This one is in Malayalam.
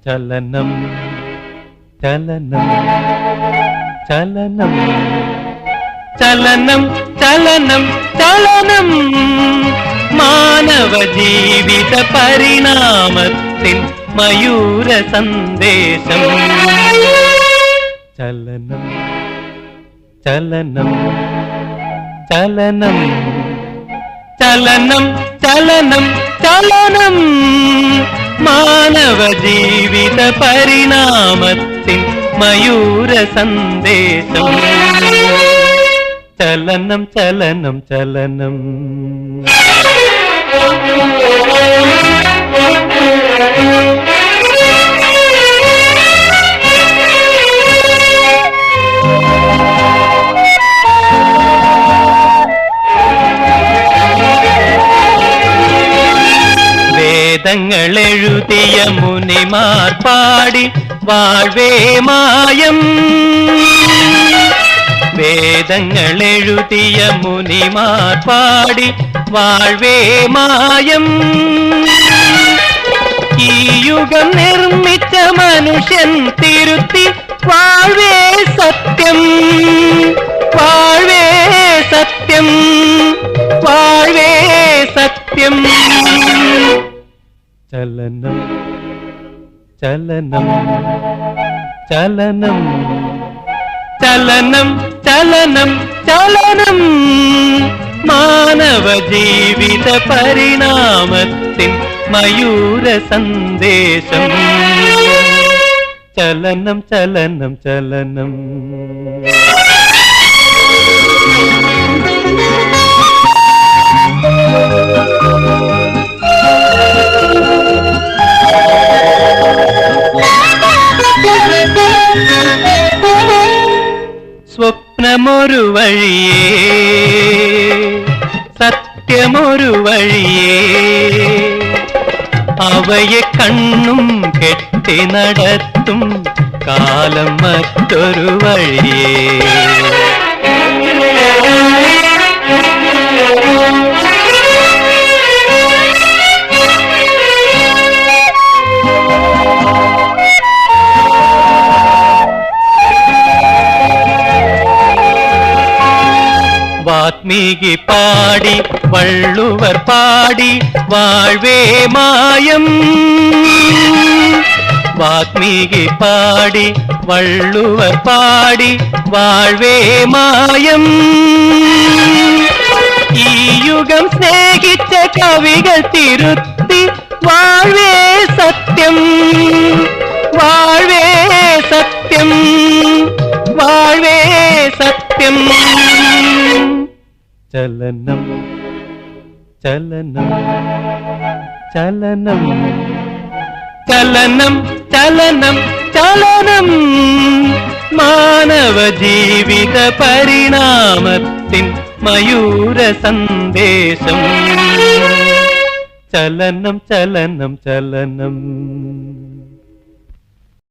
ചലനം ചലനം ചലനം ചലനം ചലനം ചലനം മാനവ ജീവിത പരിണാമത്തിൻ മയൂര സന്ദേശം. ചലനം ചലനം ചലനം ചലനം ചലനം ചലനം മാനവ ജീവിത പരിണാമത്തിൻ മയൂര സന്ദേശം. ചലനം ചലനം ചലനം വേദങ്ങൾ എഴുതിയ മുനിമാർ പാടി വാഴ്വേ മായം. വേദങ്ങൾ എഴുതിയ മുനിമാർ പാടി വാഴ്വേ മായം. ഈ യുഗം നിർമ്മിച്ച മനുഷ്യൻ തിരുത്തി വാഴ്വേ സത്യം, വാഴ്വേ സത്യം, വാഴ്വേ സത്യം. ചലനം ചലനം ചലനം ചലനം ചലനം ചലനം മാനവ ജീവിത പരിണാമത്തിൻ മയൂര സന്ദേശം. ചലനം ചലനം ചലനം സ്വപ്നമൊരു വഴിയേ, സത്യമൊരു വഴിയേ, അവയെ കണ്ണും കെട്ടി നടത്തും കാലം മറ്റൊരു വഴിയേ. വാത്മീകി പാടി വള്ളുവർ പാടി വാഴ്വേ മായം. വാത്മീകി പാടി വള്ളുവർ പാടി വാഴ്വേ മായം. ഈ യുഗം സ്നേഹിച്ച കവികൾ തിരുത്തി വാഴ്വേ സത്യം, വാഴ്വേ സത്യം, വാഴ്വേ സത്യം. ചലനം ചലനം ചലനം ചലനം ചലനം ചലനം മാനവ ജീവിത പരിണാമത്തിൻ മയൂര സന്ദേശം. ചലനം ചലനം ചലനം